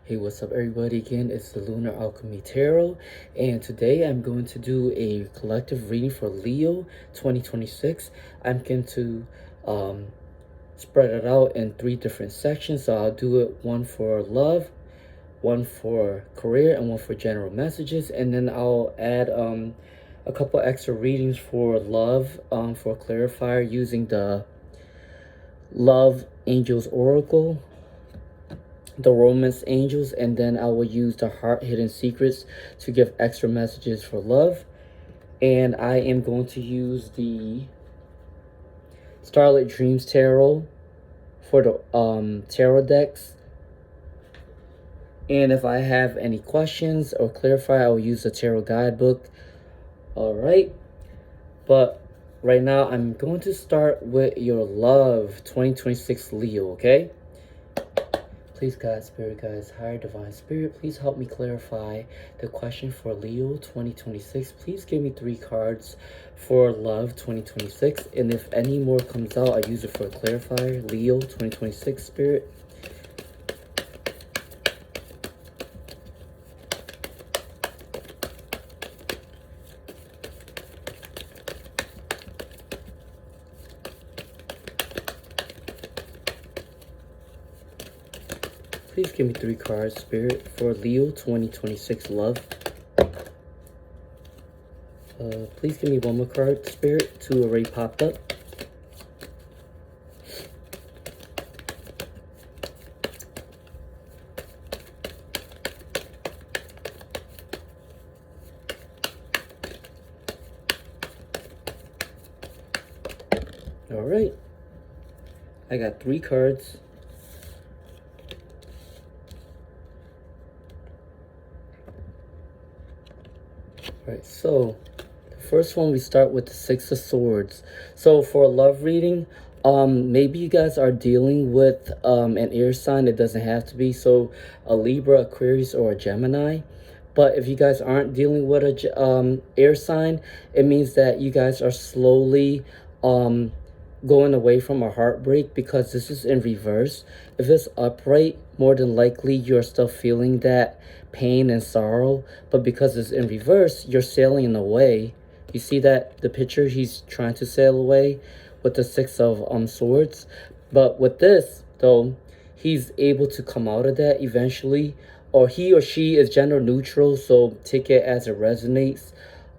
Hey, what's up, everybody? Again, it's the Lunar Alchemy Tarot, and today I'm going to do a collective reading for Leo 2026. I'm going to spread it out in 3 different sections. So I'll do it one for love, one for career, and one for general messages, and then I'll add a couple extra readings for love for clarifier using the Love Angels Oracle, the Romance Angels, and then I will use the Heart Hidden Secrets to give extra messages for love. And I am going to use the Starlit Dreams Tarot for the tarot decks. And if I have any questions or clarify, I will use the tarot guidebook. Alright, but right now I'm going to start with your love 2026 Leo, okay? Please, God, Spirit Guides, Higher Divine Spirit, please help me clarify the question for Leo 2026. Please give me 3 cards for Love 2026. And if any more comes out, I use it for a clarifier. Leo 2026, Spirit. Please give me 3 cards, Spirit, for Leo 2026 Love. Please give me 1 more card, Spirit. 2 already popped up. Alright. I got 3 cards. Alright, so the first one, we start with the 6 of Swords. So for a love reading, maybe you guys are dealing with an air sign. It doesn't have to be. So a Libra, Aquarius, or a Gemini. But if you guys aren't dealing with a air sign, it means that you guys are slowly going away from a heartbreak, because this is in reverse. If it's upright, more than likely you're still feeling that pain and sorrow, but because it's in reverse, you're sailing away. You see that the picture, he's trying to sail away with the 6 of Swords. But with this though, he's able to come out of that eventually, or he or she is gender neutral, so take it as it resonates.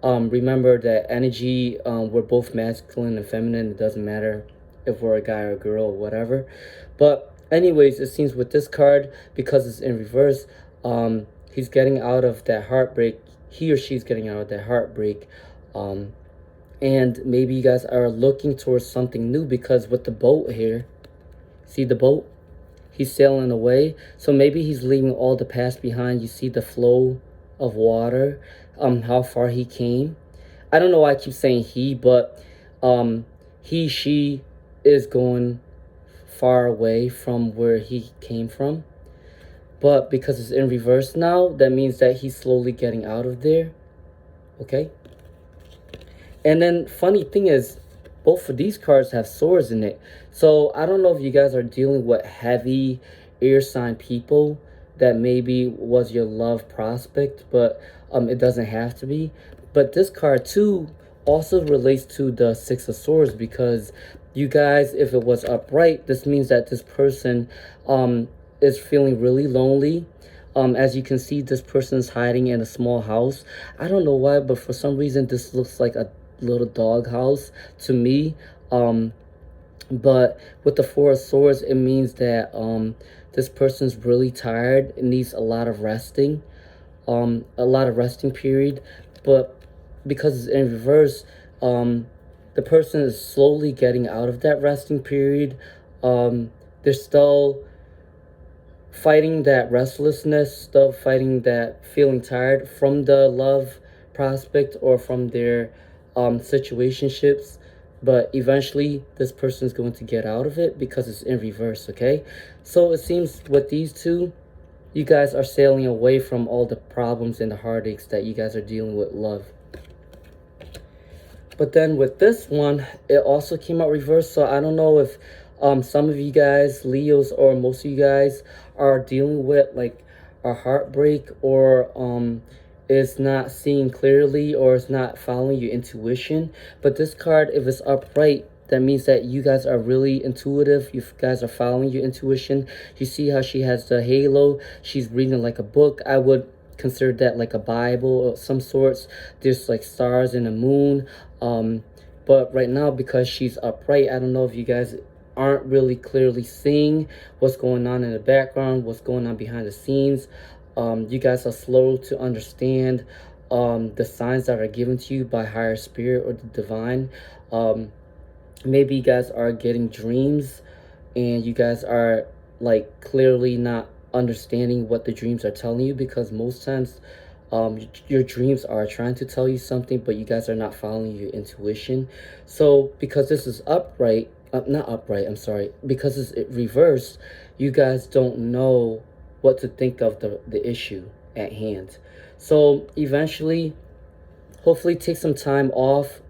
Remember that energy, we're both masculine and feminine. It doesn't matter if we're a guy or a girl or whatever. But anyways, it seems with this card, because it's in reverse, he's getting out of that heartbreak. He or she's getting out of that heartbreak. And maybe you guys are looking towards something new, because with the boat here, see the boat? He's sailing away. So maybe he's leaving all the past behind. You see the flow of water, how far he came. I don't know why I keep saying he, but he, she is going far away from where he came from. But because it's in reverse now, that means that he's slowly getting out of there. Okay? And then funny thing is, both of these cards have swords in it. So I don't know if you guys are dealing with heavy air sign people that maybe was your love prospect, but it doesn't have to be. But this card too also relates to the 6 of Swords, because you guys, if it was upright, this means that this person is feeling really lonely. As you can see, this person is hiding in a small house. I don't know why, but for some reason this looks like a little dog house to me. But with the 4 of Swords, it means that this person's really tired. It needs a lot of resting, period. But because it's in reverse, the person is slowly getting out of that resting period. They're still fighting that restlessness, still fighting that feeling tired from the love prospect or from their situationships. But eventually this person is going to get out of it because it's in reverse. Okay, so it seems with these two, you guys are sailing away from all the problems and the heartaches that you guys are dealing with love. But then with this one, it also came out reversed. So I don't know if some of you guys, Leos, or most of you guys are dealing with like a heartbreak, or is not seeing clearly, or is not following your intuition. But this card, if it's upright, that means that you guys are really intuitive. You guys are following your intuition. You see how she has the halo. She's reading like a book. I would consider that like a Bible of some sorts. There's like stars and a moon. But right now, because she's upright, I don't know if you guys aren't really clearly seeing what's going on in the background, what's going on behind the scenes. You guys are slow to understand the signs that are given to you by higher spirit or the divine. Maybe you guys are getting dreams, and you guys are like clearly not understanding what the dreams are telling you, because most times your dreams are trying to tell you something, but you guys are not following your intuition. So because this is upright, not upright, I'm sorry, because it's reversed, you guys don't know what to think of the issue at hand. So eventually, hopefully take some time off,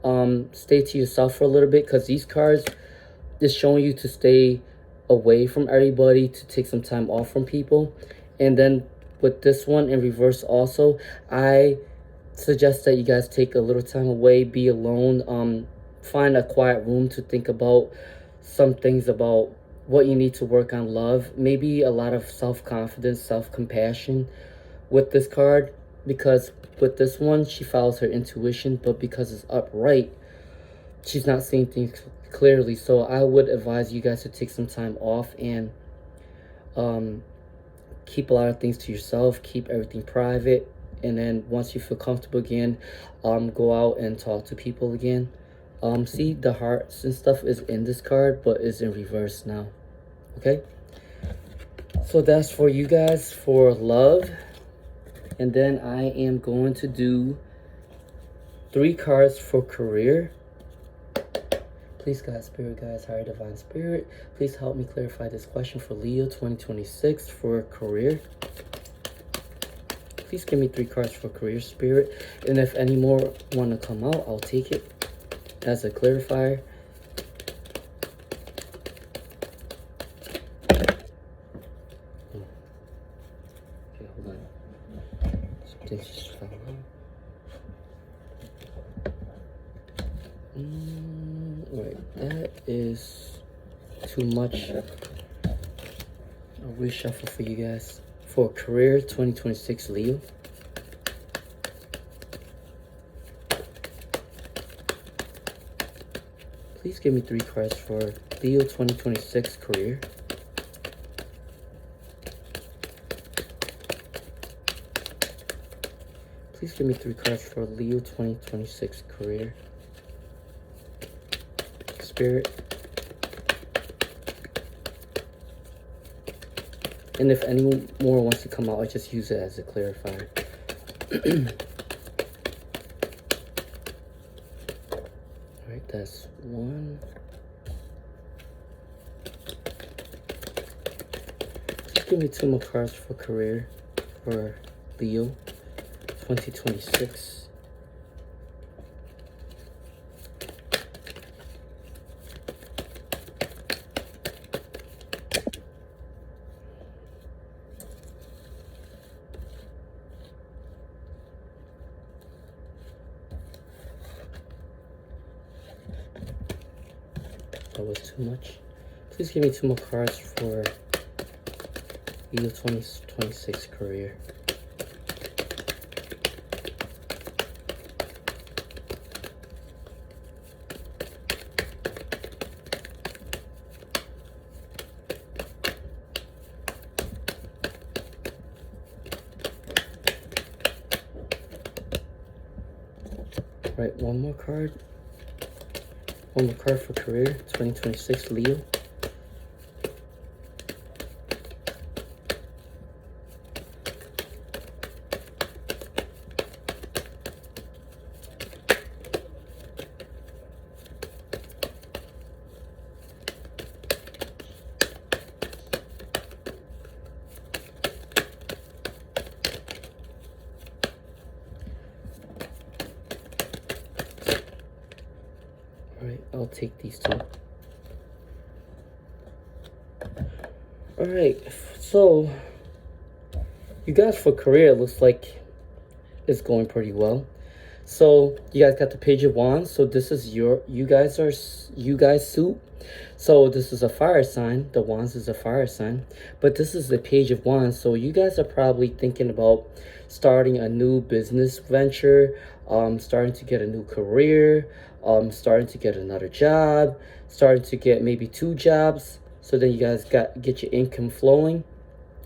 stay to yourself for a little bit, because these cards is showing you to stay away from everybody, to take some time off from people. And then with this one in reverse also, I suggest that you guys take a little time away, be alone, find a quiet room to think about some things about what you need to work on. Love, maybe a lot of self-confidence, self-compassion with this card, because with this one she follows her intuition, but because it's upright, she's not seeing things clearly. So I would advise you guys to take some time off and keep a lot of things to yourself, keep everything private, and then once you feel comfortable again, go out and talk to people again. See, the hearts and stuff is in this card, but is in reverse now. Okay, so that's for you guys for love. And then I am going to do 3 cards for career. Please, God, Spirit, guys, higher divine spirit, please help me clarify this question for Leo 2026 for career. Please give me 3 cards for career, Spirit. And if any more want to come out, I'll take it as a clarifier. Okay, hold on. Something just fell out. Right, that is too much. I'll reshuffle for you guys for career 2026 Leo. Please give me 3 cards for Leo 2026 career. Please give me 3 cards for Leo 2026 career. Spirit. And if any more wants to come out, I just use it as a clarifier. Alright, that's 1. Just give me 2 more cards for career for Leo 2026. That was too much. Please give me 2 more cards for Leo 2026 career. Right, 1 more card. 1 more card for career 2026 Leo. Alright, I'll take these 2. Alright, so You guys, for career, it looks like it's going pretty well. So you guys got the Page of Wands. So this is you guys suit. So this is a fire sign. The Wands is a fire sign, but this is the Page of Wands. So you guys are probably thinking about starting a new business venture, starting to get a new career, starting to get another job, starting to get maybe two jobs. So then you guys get your income flowing.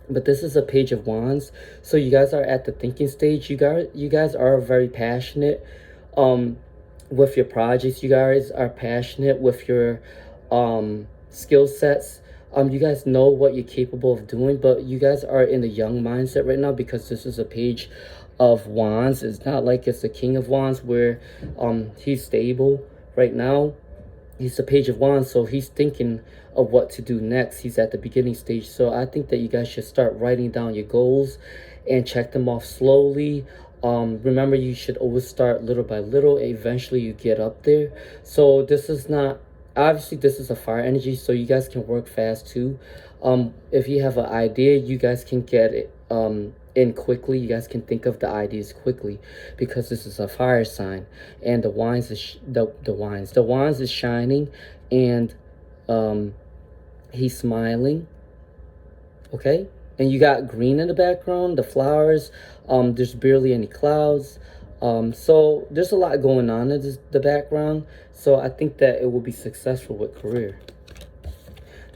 But this is a Page of Wands, so you guys are at the thinking stage. You guys are very passionate um with your projects. You guys are passionate with your skill sets. You guys know what you're capable of doing, but you guys are in the young mindset right now because this is a Page of Wands. It's not like it's the King of Wands where he's stable right now. He's the Page of Wands, so he's thinking of what to do next. He's at the beginning stage. So I think that you guys should start writing down your goals and check them off slowly. Remember, you should always start little by little. Eventually you get up there. So this is not, obviously this is a fire energy, so you guys can work fast too. If you have an idea, you guys can get it in quickly. You guys can think of the ideas quickly because this is a fire sign, and the wands is shining, and he's smiling. Okay, and you got green in the background, the flowers. There's barely any clouds. So there's a lot going on in the background. So I think that it will be successful with career.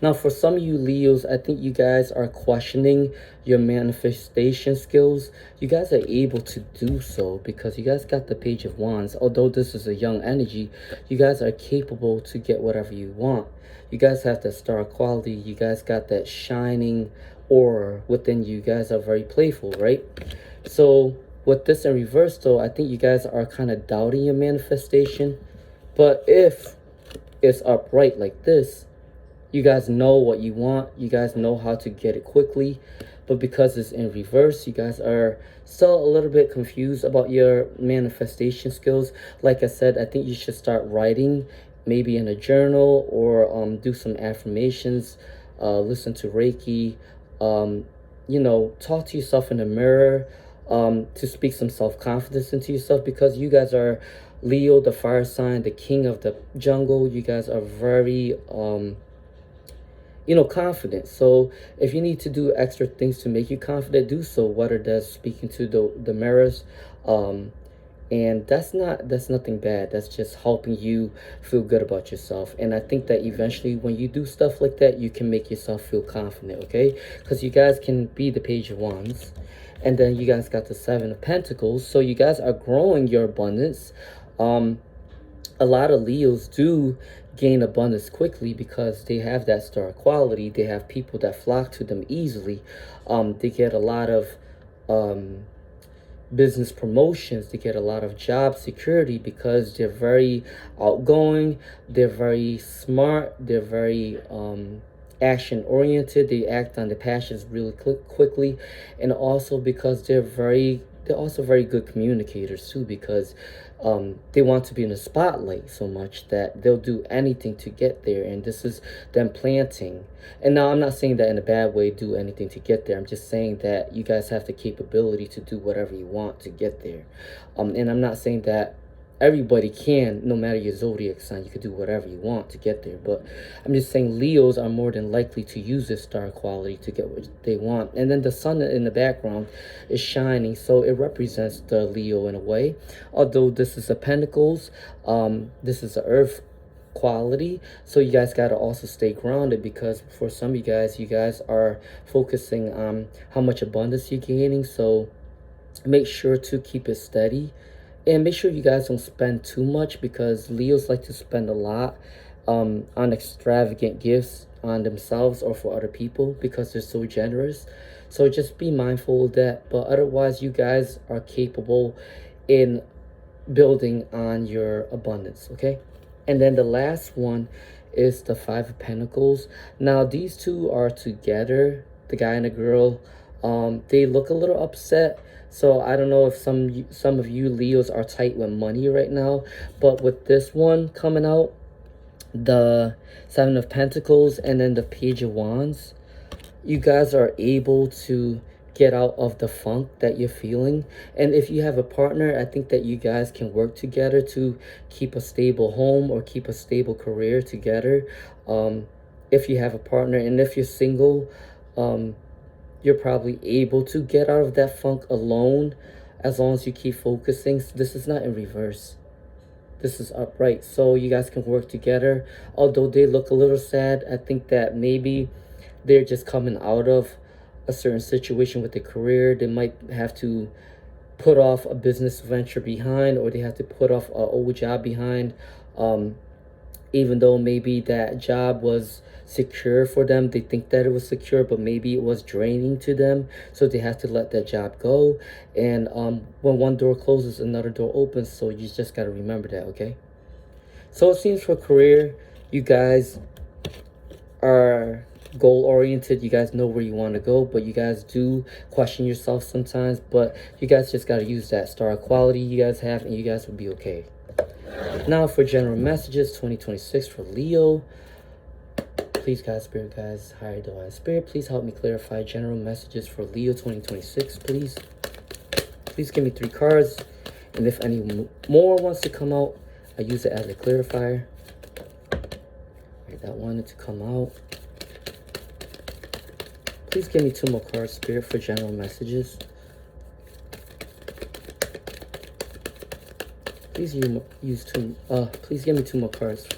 Now, for some of you Leos, I think you guys are questioning your manifestation skills. You guys are able to do so because you guys got the Page of Wands. Although this is a young energy, you guys are capable to get whatever you want. You guys have that star quality. You guys got that shining aura within you. You guys are very playful, right? So with this in reverse, though, I think you guys are kind of doubting your manifestation. But if it's upright like this, you guys know what you want. You guys know how to get it quickly. But because it's in reverse, you guys are still a little bit confused about your manifestation skills. Like I said, I think you should start writing, maybe in a journal, or do some affirmations, listen to Reiki, talk to yourself in the mirror, to speak some self-confidence into yourself, because you guys are Leo, the fire sign, the king of the jungle. You guys are very confident. So if you need to do extra things to make you confident, do so, whether that's speaking to the mirrors, and that's nothing bad. That's just helping you feel good about yourself. And I think that eventually when you do stuff like that, you can make yourself feel confident. Okay, because you guys can be the Page of Wands, and then you guys got the Seven of Pentacles. So you guys are growing your abundance. A lot of Leos do gain abundance quickly because they have that star quality. They have people that flock to them easily. They get a lot of business promotions. They get a lot of job security because they're very outgoing. They're very smart. They're very action oriented. They act on the passions really quickly, and also because they're also very good communicators too, because they want to be in the spotlight so much that they'll do anything to get there. And this is them planting. And now I'm not saying that in a bad way, do anything to get there. I'm just saying that you guys have the capability to do whatever you want to get there. And I'm not saying that everybody can, no matter your zodiac sign, you can do whatever you want to get there. But I'm just saying Leos are more than likely to use this star quality to get what they want. And then the sun in the background is shining, so it represents the Leo in a way. Although this is a Pentacles, this is a Earth quality, so you guys got to also stay grounded, because for some of you guys are focusing on how much abundance you're gaining. So make sure to keep it steady. And make sure you guys don't spend too much, because Leos like to spend a lot on extravagant gifts on themselves or for other people because they're so generous. So just be mindful of that. But otherwise, you guys are capable in building on your abundance, okay? And then the last one is the Five of Pentacles. Now, these two are together, the guy and the girl. They look a little upset. So I don't know if some of you Leos are tight with money right now, but with this one coming out, the Seven of Pentacles and then the Page of Wands, you guys are able to get out of the funk that you're feeling. And if you have a partner, I think that you guys can work together to keep a stable home or keep a stable career together. um, if you have a partner. And if you're single, um, you're probably able to get out of that funk alone, as long as you keep focusing. So this is not in reverse, this is upright, so you guys can work together. Although they look a little sad, I think that maybe they're just coming out of a certain situation with their career. They might have to put off a business venture behind, or they have to put off an old job behind. um, Even though maybe that job was secure for them, they think that it was secure, but maybe it was draining to them, so they have to let that job go. And when one door closes, another door opens, so you just got to remember that. Okay, so it seems for career, you guys are goal oriented, you guys know where you want to go, but you guys do question yourself sometimes. But you guys just got to use that star quality you guys have, and you guys will be okay. Now for general messages 2026 for Leo. Please, God, Spirit, guys, higher divine spirit, please help me clarify general messages for Leo 2026, please. Please give me 3 cards. And if any more wants to come out, I use it as a clarifier. Right, that wanted to come out. Please give me 2 more cards, Spirit, for general messages. Please please give me 2 more cards.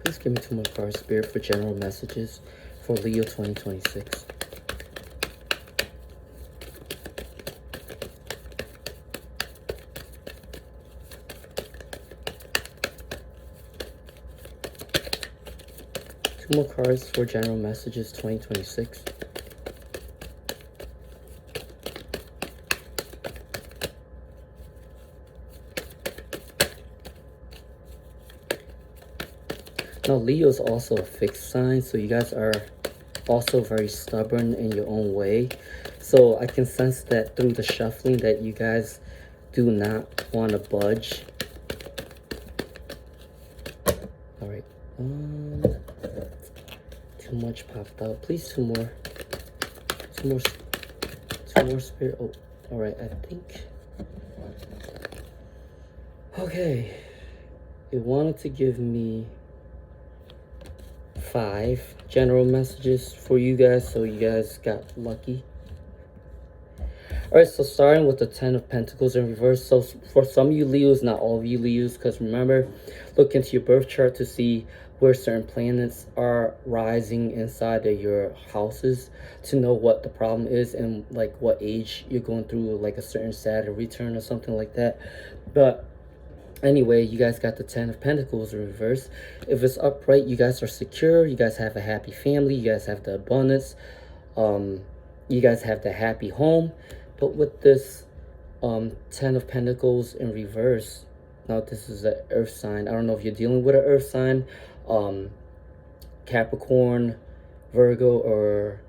Please give me 2 more cards, Spirit, for general messages for Leo 2026. More cards for general messages 2026. Now Leo is also a fixed sign, so you guys are also very stubborn in your own way. So I can sense that through the shuffling that you guys do not want to budge. All right. Too much popped out. Please, two more spirit. Oh, all right. I think. Okay. It wanted to give me 5 general messages for you guys, so you guys got lucky. All right, so starting with the 10 of Pentacles in reverse. So for some of you Leos, not all of you Leos, because remember, look into your birth chart to see where certain planets are rising inside of your houses to know what the problem is and like what age you're going through, like a certain Saturn return or something like that. But anyway, you guys got the 10 of Pentacles in reverse. If it's upright, you guys are secure. You guys have a happy family. You guys have the abundance. You guys have the happy home. But with this 10 of Pentacles in reverse, now this is an earth sign. I don't know if you're dealing with an earth sign, Capricorn, Virgo, or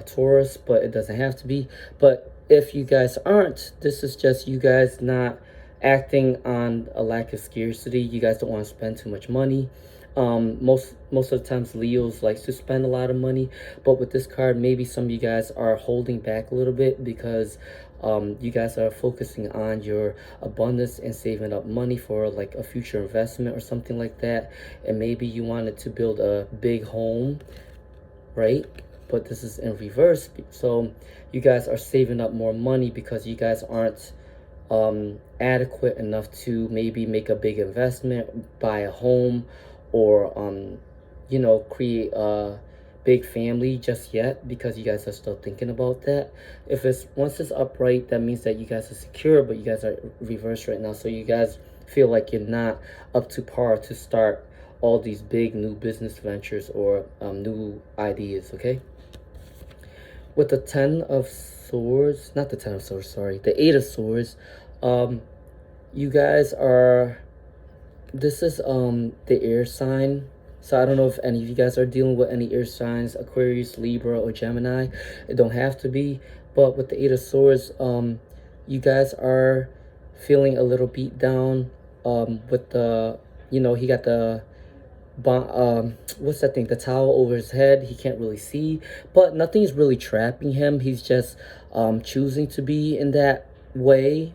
Taurus, but it doesn't have to be. But if you guys aren't, this is just you guys not acting on a lack of scarcity. You guys don't want to spend too much money. Most of the times Leos likes to spend a lot of money, but with this card, maybe some of you guys are holding back a little bit because you guys are focusing on your abundance and saving up money for like a future investment or something like that. And maybe you wanted to build a big home, right? But this is in reverse, so you guys are saving up more money because you guys aren't adequate enough to maybe make a big investment, buy a home, or you know, create a big family just yet, because you guys are still thinking about that. If it's once it's upright, that means that you guys are secure, but you guys are reversed right now, so you guys feel like you're not up to par to start all these big new business ventures or new ideas. Okay, with the 10 of Swords, not the 10 of Swords, sorry, the 8 of Swords, you guys are, this is the air sign. So I don't know if any of you guys are dealing with any air signs, Aquarius, Libra, or Gemini. It don't have to be, but with the 8 of Swords, you guys are feeling a little beat down with the, You know, he got the what's that thing, the towel over his head. He can't really see, but nothing's really trapping him. He's just choosing to be in that way,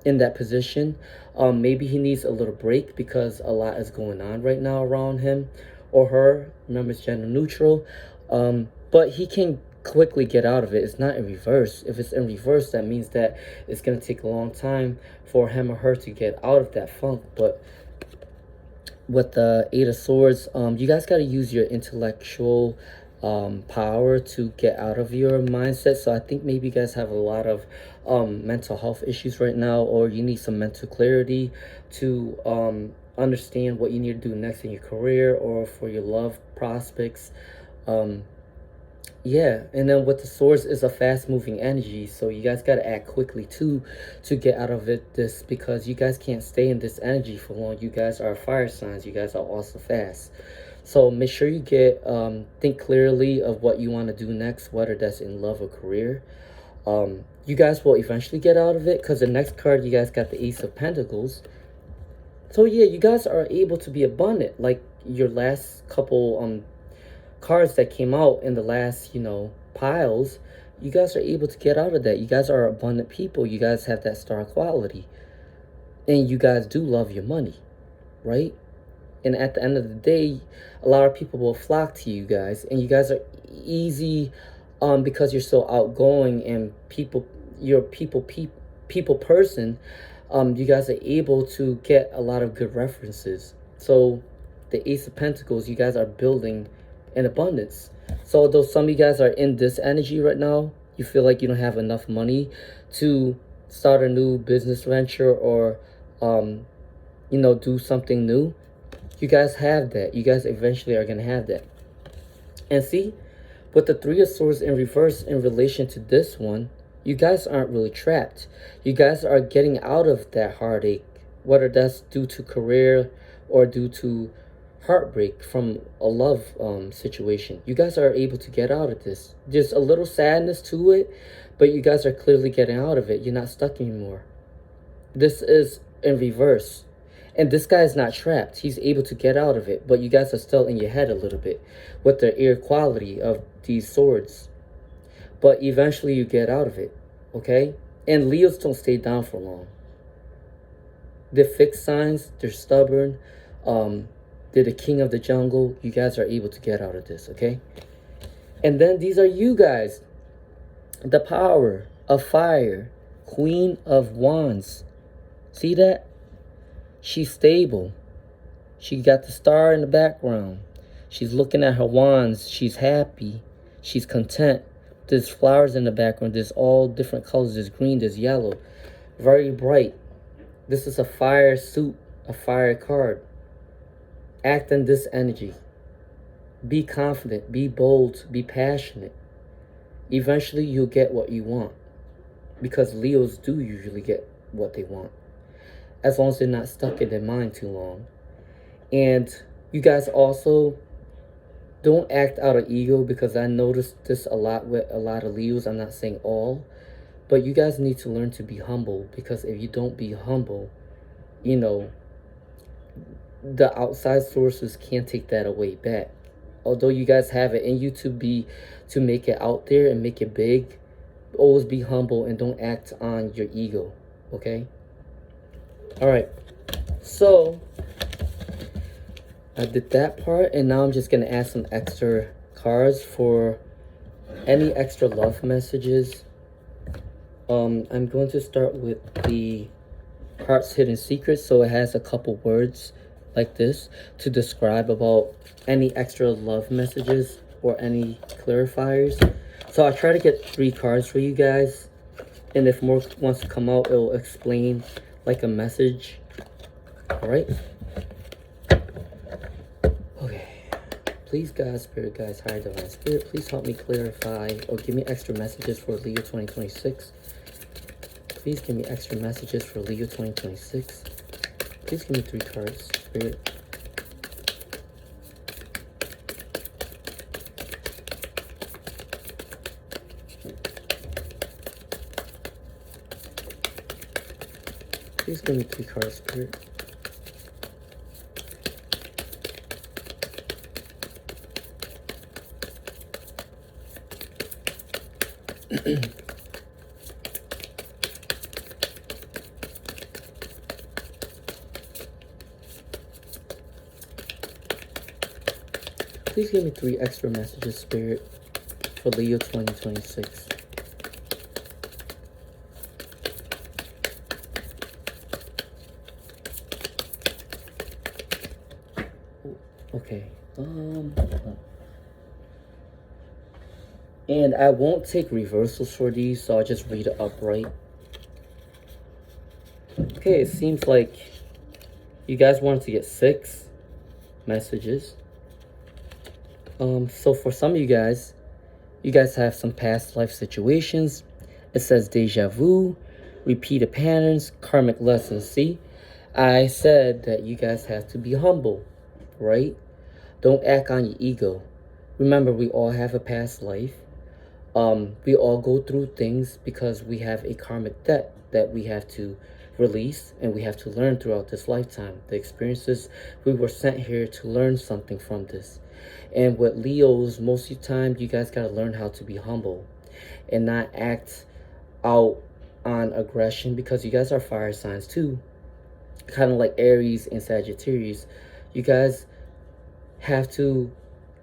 in that position. Maybe he needs a little break because a lot is going on right now around him or her. Remember, it's gender neutral. But he can quickly get out of it. It's not in reverse. If it's in reverse, that means that it's going to take a long time for him or her to get out of that funk. But with the Eight of Swords, you guys got to use your intellectual power to get out of your mindset. So I think maybe you guys have a lot of mental health issues right now, or you need some mental clarity to understand what you need to do next in your career or for your love prospects. Yeah, and then with the swords is a fast moving energy, so you guys got to act quickly too to get out of this, because you guys can't stay in this energy for long. You guys are fire signs, you guys are also fast. So make sure you get think clearly of what you want to do next, whether that's in love or career. You guys will eventually get out of it, because the next card you guys got the Ace of Pentacles. So yeah, you guys are able to be abundant, like your last couple cards that came out in the last, piles. You guys are able to get out of that. You guys are abundant people. You guys have that star quality, and you guys do love your money, right? And at the end of the day, a lot of people will flock to you guys, and you guys are easy because you're so outgoing and you're a people person. You guys are able to get a lot of good references. So the Ace of Pentacles, you guys are building in abundance. So although some of you guys are in this energy right now, you feel like you don't have enough money to start a new business venture or do something new, you guys have that. You guys eventually are going to have that. And see, with the Three of Swords in reverse in relation to this one, you guys aren't really trapped. You guys are getting out of that heartache, whether that's due to career or due to heartbreak from a love situation. You guys are able to get out of this. There's a little sadness to it, but you guys are clearly getting out of it. You're not stuck anymore. This is in reverse. And this guy is not trapped. He's able to get out of it, but you guys are still in your head a little bit with the air quality of these swords. But eventually you get out of it, okay? And Leos don't stay down for long. They're fixed signs. They're stubborn. They're the king of the jungle. You guys are able to get out of this, okay? And then these are you guys. The power of fire. Queen of Wands. See that? She's stable. She got the star in the background. She's looking at her wands. She's happy. She's content. There's flowers in the background. There's all different colors. There's green. There's yellow. Very bright. This is a fire suit. A fire card. Act in this energy. Be confident. Be bold. Be passionate. Eventually, you'll get what you want. Because Leos do usually get what they want, as long as they're not stuck in their mind too long. And you guys also don't act out of ego, because I noticed this a lot with a lot of Leos. I'm not saying all, but you guys need to learn to be humble, because if you don't be humble, the outside sources can't take that away back. Although you guys have it in you to make it out there and make it big, always be humble and don't act on your ego, okay? All right, so I did that part, and now I'm just going to add some extra cards for any extra love messages. I'm going to start with the Heart's Hidden Secrets, so it has a couple words like this to describe about any extra love messages or any clarifiers. So I try to get 3 cards for you guys, and if more wants to come out, it'll explain like a message. All right. Okay. Please, God, Spirit, guys, higher divine Spirit, please help me clarify or give me extra messages for Leo 2026. Please give me extra messages for Leo 2026. Please give me 3 cards, Spirit. Please give me 3 cards, Spirit. Please give me 3 extra messages, Spirit, for Leo 2026. Okay. And I won't take reversals for these, so I'll just read it upright. Okay, it seems like you guys wanted to get 6 messages. So for some of you guys have some past life situations. It says deja vu, repeated patterns, karmic lessons. See, I said that you guys have to be humble, right? Don't act on your ego. Remember, we all have a past life. We all go through things because we have a karmic debt that we have to release and we have to learn throughout this lifetime. The experiences, we were sent here to learn something from this. And with Leos, most of the time, you guys got to learn how to be humble and not act out on aggression, because you guys are fire signs too. Kind of like Aries and Sagittarius. You guys have to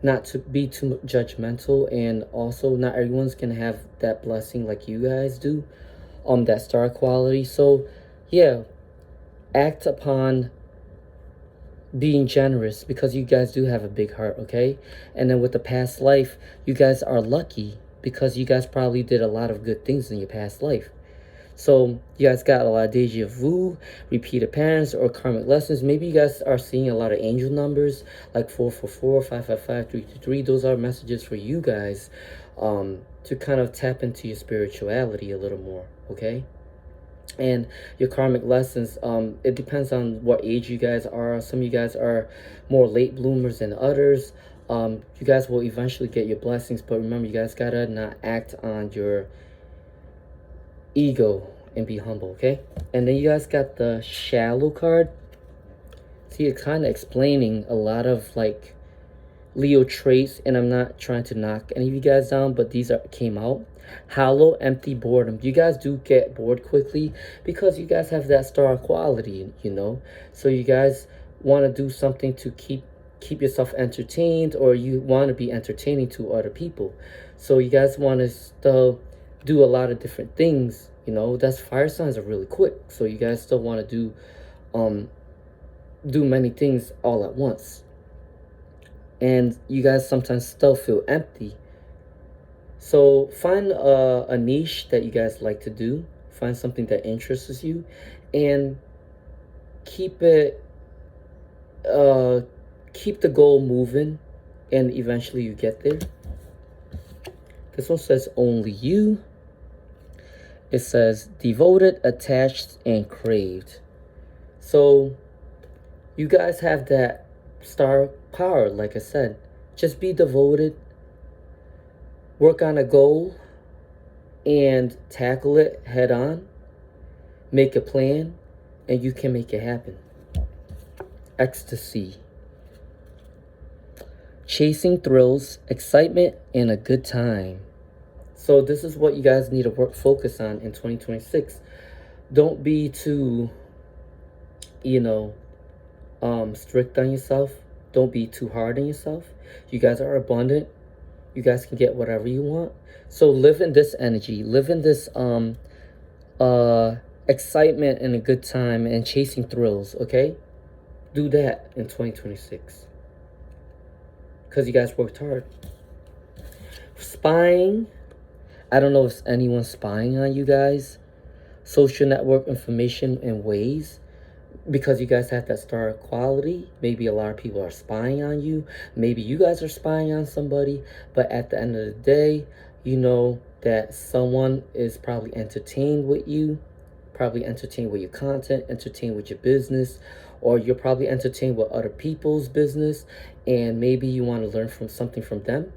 not to be too judgmental, and also not everyone's gonna have that blessing like you guys do, that star quality. So yeah, act upon being generous, because you guys do have a big heart, okay? And then with the past life, you guys are lucky because you guys probably did a lot of good things in your past life. So you guys got a lot of deja vu, repeated patterns, or karmic lessons. Maybe you guys are seeing a lot of angel numbers like 444, 555, 333. Those are messages for you guys to kind of tap into your spirituality a little more, okay? And your karmic lessons, it depends on what age you guys are. Some of you guys are more late bloomers than others. You guys will eventually get your blessings, but remember, you guys gotta not act on your ego and be humble, okay? And then you guys got the shallow card. See, it's kind of explaining a lot of like Leo traits, and I'm not trying to knock any of you guys down, but these came out. Hollow, empty, boredom. You guys do get bored quickly because you guys have that star quality, you know. So you guys want to do something to keep yourself entertained, or you want to be entertaining to other people. So you guys want to still do a lot of different things, you know. That's fire signs are really quick, so you guys still want to do many things all at once. And you guys sometimes still feel empty. So find a niche that you guys like to do. Find something that interests you, and keep it. Keep the goal moving, and eventually you get there. This one says only you. It says devoted, attached, and craved. So you guys have that star power, like I said. Just be devoted. Work on a goal and tackle it head on. Make a plan, and you can make it happen. Ecstasy. Chasing thrills, excitement, and a good time. So this is what you guys need to focus on in 2026. Don't be too, strict on yourself. Don't be too hard on yourself. You guys are abundant. You guys can get whatever you want. So live in this energy. Live in this excitement and a good time and chasing thrills, okay? Do that in 2026. Because you guys worked hard. Spying. I don't know if anyone's spying on you guys. Social network information and ways. Because you guys have that star quality, maybe a lot of people are spying on you. Maybe you guys are spying on somebody. But at the end of the day, you know that someone is probably entertained with you, probably entertained with your content, entertained with your business, or you're probably entertained with other people's business, and maybe you want to learn from something from them.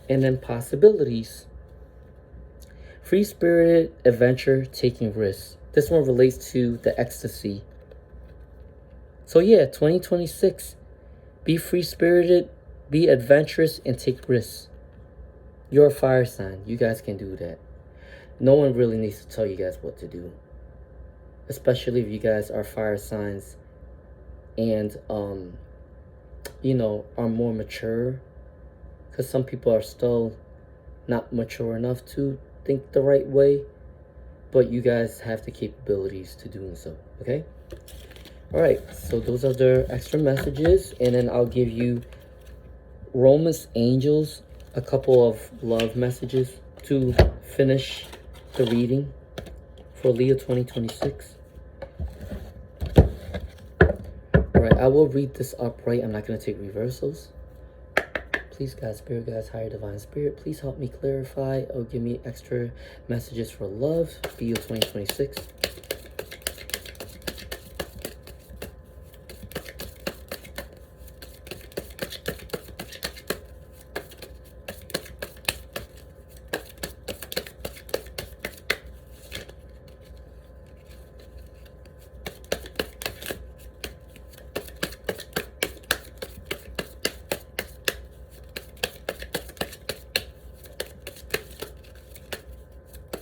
And then possibilities. Free-spirited, adventure, taking risks. This one relates to the ecstasy. So yeah, 2026. Be free-spirited, be adventurous, and take risks. You're a fire sign. You guys can do that. No one really needs to tell you guys what to do. Especially if you guys are fire signs and, are more mature. Because some people are still not mature enough to think the right way. But you guys have the capabilities to doing so, okay? All right, so those are the extra messages. And then I'll give you Romance Angels, a couple of love messages to finish the reading for Leo 2026. All right, I will read this upright. I'm not going to take reversals. Please, God, Spirit, God's higher divine spirit, please help me clarify or give me extra messages for love, Leo 2026.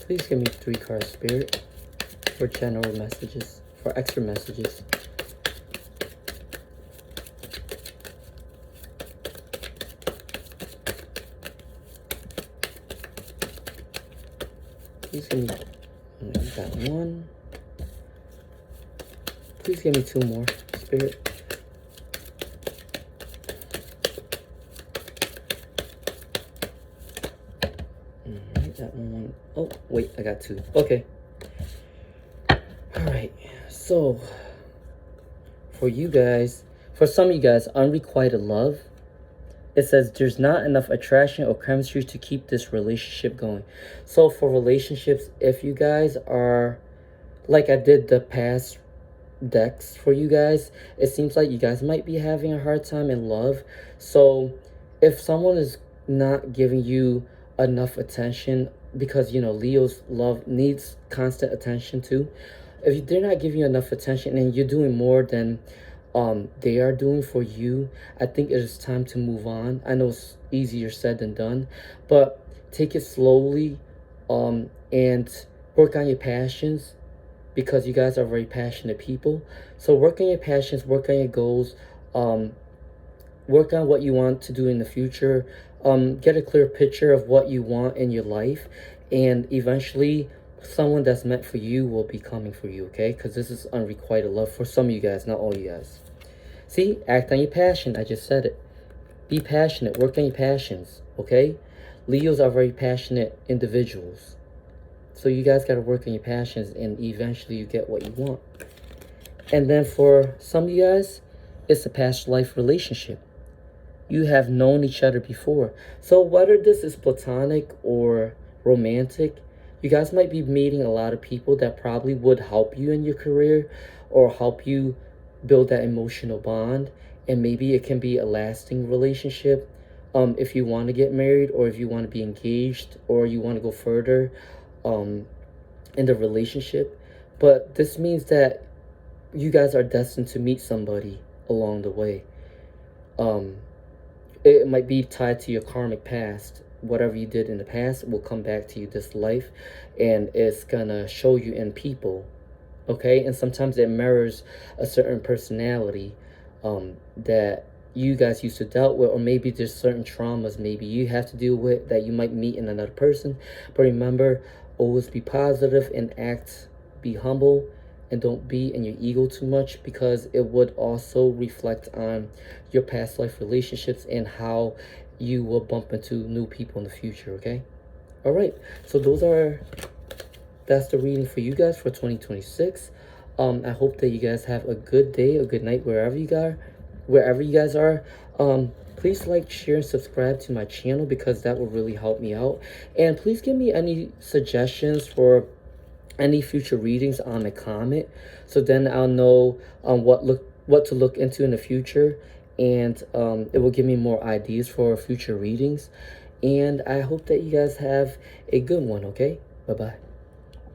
Please give me 3 cards, Spirit, for general messages, for extra messages. Please give me, got 1. Please give me 2 more, Spirit. That one. Oh, wait, I got 2. Okay. All right. So, for you guys, for some of you guys, unrequited love, it says there's not enough attraction or chemistry to keep this relationship going. So, for relationships, if you guys are, like I did the past decks for you guys, it seems like you guys might be having a hard time in love. So, if someone is not giving you enough attention, because Leo's love needs constant attention too. If they're not giving you enough attention and you're doing more than they are doing for you, I think it is time to move on. I know it's easier said than done, but take it slowly and work on your passions, because you guys are very passionate people. So work on your passions, work on your goals, work on what you want to do in the future. Get a clear picture of what you want in your life, and eventually someone that's meant for you will be coming for you, okay? Because this is unrequited love for some of you guys, not all you guys. See, act on your passion. I just said it. Be passionate. Work on your passions, okay? Leos are very passionate individuals. So you guys got to work on your passions, and eventually you get what you want. And then for some of you guys, it's a past life relationship. You have known each other before. So whether this is platonic or romantic, you guys might be meeting a lot of people that probably would help you in your career or help you build that emotional bond. And maybe it can be a lasting relationship if you want to get married, or if you want to be engaged, or you want to go further in the relationship. But this means that you guys are destined to meet somebody along the way. It might be tied to your karmic past. Whatever you did in the past will come back to you this life, and it's gonna show you in people, okay? And sometimes it mirrors a certain personality that you guys used to dealt with, or maybe there's certain traumas maybe you have to deal with that you might meet in another person. But remember, always be positive and be humble, and don't be in your ego too much, because it would also reflect on your past life relationships and how you will bump into new people in the future, okay? All right, so that's the reading for you guys for 2026. I hope that you guys have a good day, a good night, wherever you guys are. Please like, share, and subscribe to my channel, because that will really help me out. And please give me any suggestions for any future readings on a comment, so then I'll know what to look into in the future, and it will give me more ideas for future readings. And I hope that you guys have a good one, okay? Bye-bye.